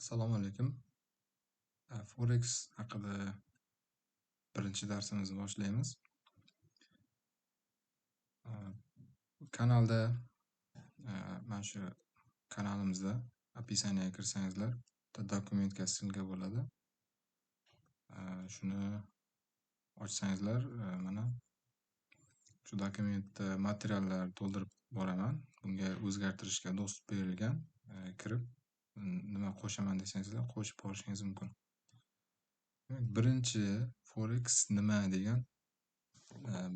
Assalomu alaykum. Forex haqida birinchi darsimizni boshlaymiz. Kanalda mana shu kanalimizda описаниеga kirsangizlar, bitta dokumentga ссылка bo'ladi. Shuni ochsangizlar, mana shu dokumentda materiallar to'ldirib boraman. Bunga o'zgartirishga dostуп berilgan. Kirib nima qo'shaman desangizlar, qo'shib borishingiz mumkin. Birinchi forex nima degan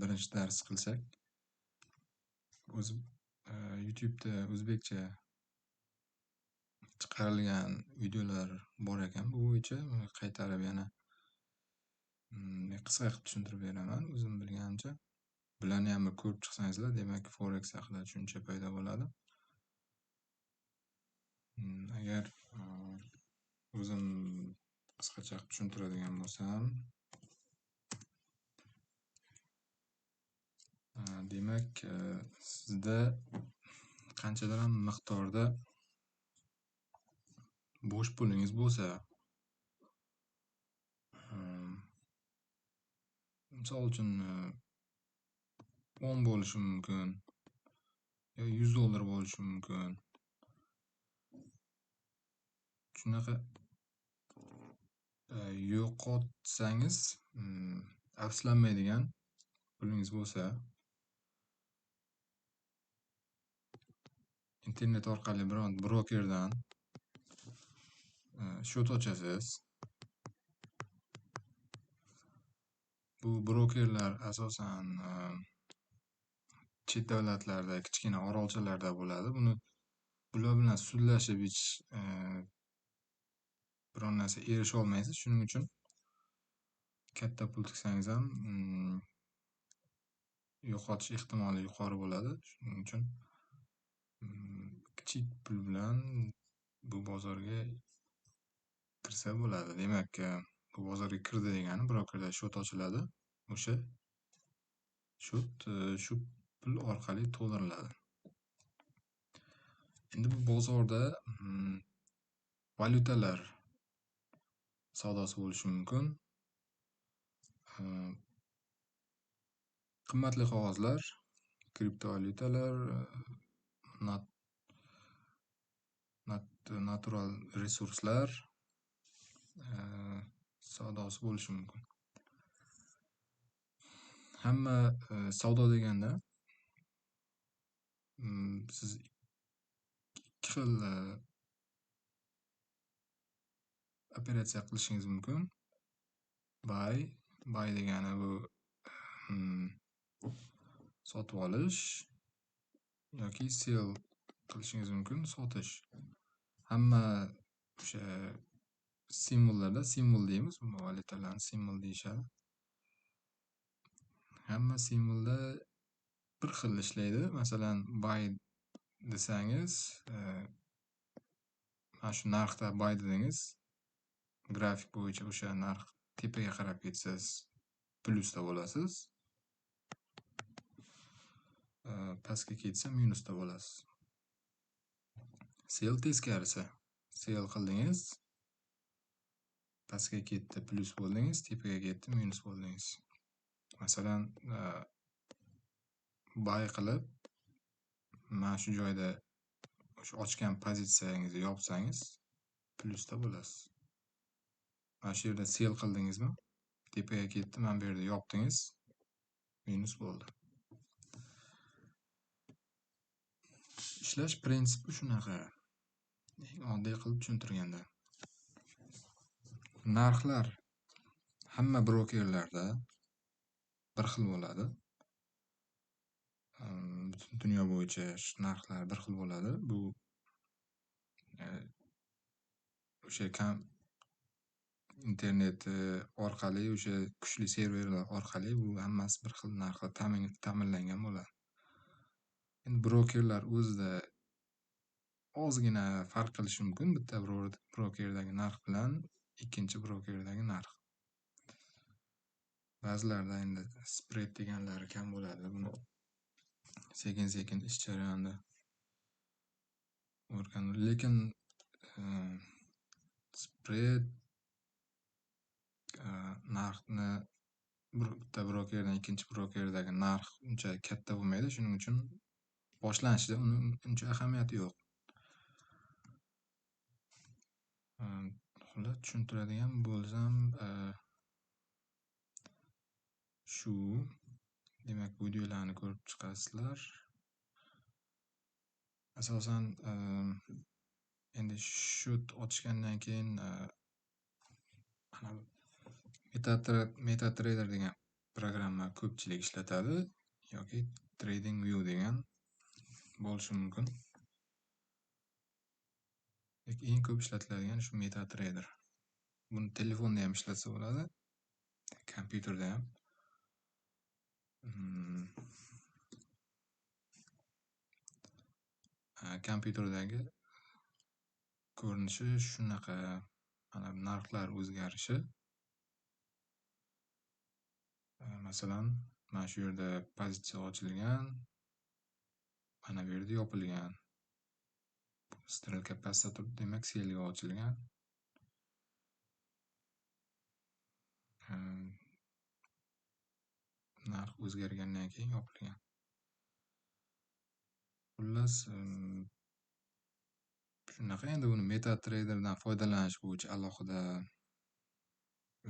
birinchi dars qilsak, YouTube'da o'zbekcha chiqarilgan videolar bor ekan. Bu bo'yicha qaytarib yana qisqa qilib tushuntirib beraman o'zim bilganimcha. Bularni ham ko'rib chiqsangizlar, demak forex haqida tushuncha paydo bo'ladi. Agar o'zim qisqacha tushuntiradigan bo'lsam, demak sizda qanchadir ham miqdorda bo'sh pulingiz bo'lsa, misol uchun 10 bo'lishi mumkin yo $100 bo'lishi mumkin. Shunaqa yo'qotsangiz, afsuslanmaydigan pulingiz bo'lsa, internet orqali biron brokerdan shot ochasiz. Bu brokerlar asosan chet davlatlarda, kichkina orolchalarda bo'ladi. Bular bilan sudlashib biron narsa erisha olmaysiz. Shuning uchun katta pul tiksangiz ham yo'qotish ehtimoli yuqori bo'ladi. Shuning uchun kichik pul bilan bu bozorga kirsa bo'ladi. Demak, bu bozorga kirdi degani brokerda shot ochiladi. O'sha shot shu pul orqali to'ldiriladi. Endi bu bozorda valyutalar savdosi bo'lishi mumkin. Qimmatli qog'ozlar, kriptovalyutalar, natural resurslar savdosi bo'lishi mumkin. Hamma savdo deganda siz ikki xil operatsiya qilishingiz mumkin. Buy degani bu sotib olish yoki sell qilishingiz mumkin, sotish. Hamma o'sha simvollarda, simbol deymiz, bu valyutalarni simbol deyishadi. Hamma simvolda bir xil ishlaydi. Masalan, buy desangiz, mana shu narxda buy dedingiz, grafik bo'yicha o'sha narx tepaga qarab ketsa, plyusda bo'lasiz. Pastga ketsa minusda bo'lasiz. Sell teskarisi. Sell qildingiz, pastga ketdi, plyus bo'ldingiz, tepaga ketdi, minus bo'ldingiz. Masalan, buy qilib, mana shu joyda o'sha ochgan pozitsiyangizni yopsangiz, plyusda bo'lasiz. Mana shu yerda sell qildingizmi, tepaga ketdi, mana bu yerda yopdingiz, minus bo'ldi. Ishlash prinsipi shunaqa. Oddiy qilib tushuntirganda. Narxlar hamma brokerlarda bir xil bo'ladi. Butun dunyo bo'yicha narxlar bir xil bo'ladi. Bu o'sha internet orqali, o'sha kuchli serverlar orqali bu hammasi bir xil narxda ta'minlangan bo'ladi. Endi brokerlar o'zida ozgina farq qilishi mumkin bitta brokerdagi narx bilan ikkinchi brokerdagi narx. Ba'zilarda endi spread deganlari kam bo'ladi. Buni sekin-sekin ish jarayonida o'rganib, lekin spread narxni bitta brokerdan ikkinchi brokerdagi narx uncha katta bo'lmaydi. Shuning uchun boshlanishida uni uncha ahamiyati yo'q. Xullas tushuntiradigan bo'lsam, shu. Demak, videolarni ko'rib chiqasizlar. Asosan endi shot ochgandan keyin mana MetaTrader degan programma ko'pchilik ishlatadi yoki TradingView degan bo'lishi mumkin. Eng ko'p ishlatiladigan shu MetaTrader. Buni telefonda ham ishlatsa bo'ladi, kompyuterda ham. Kompyuterdagi ko'rinishi shunaqa. Mana narxlar o'zgarishi. Masalan, mana shu yerda pozitsiya ochilgan, mana bu yerda yopilgan. Strelka pastda turibdi, demak selga ochilgan. Narx o'zgargandan keyin yopilgan. Xullas, shunaqa. Endi uni MetaTraderdan foydalanish bo'yicha alohida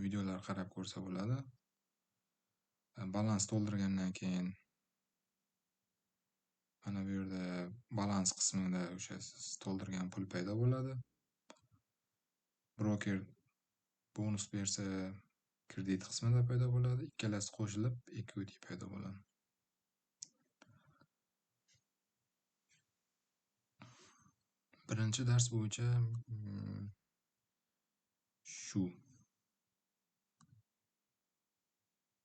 videolar qarab ko'rsa bo'ladi. Balans to'ldirgandan keyin mana bu yerda balans qismida o'sha siz to'ldirgan pul paydo bo'ladi. Broker bonus bersa, kredit qismida paydo bo'ladi. Ikkalasi qo'shilib equity paydo bo'ladi. Birinchi dars bo'yicha shu.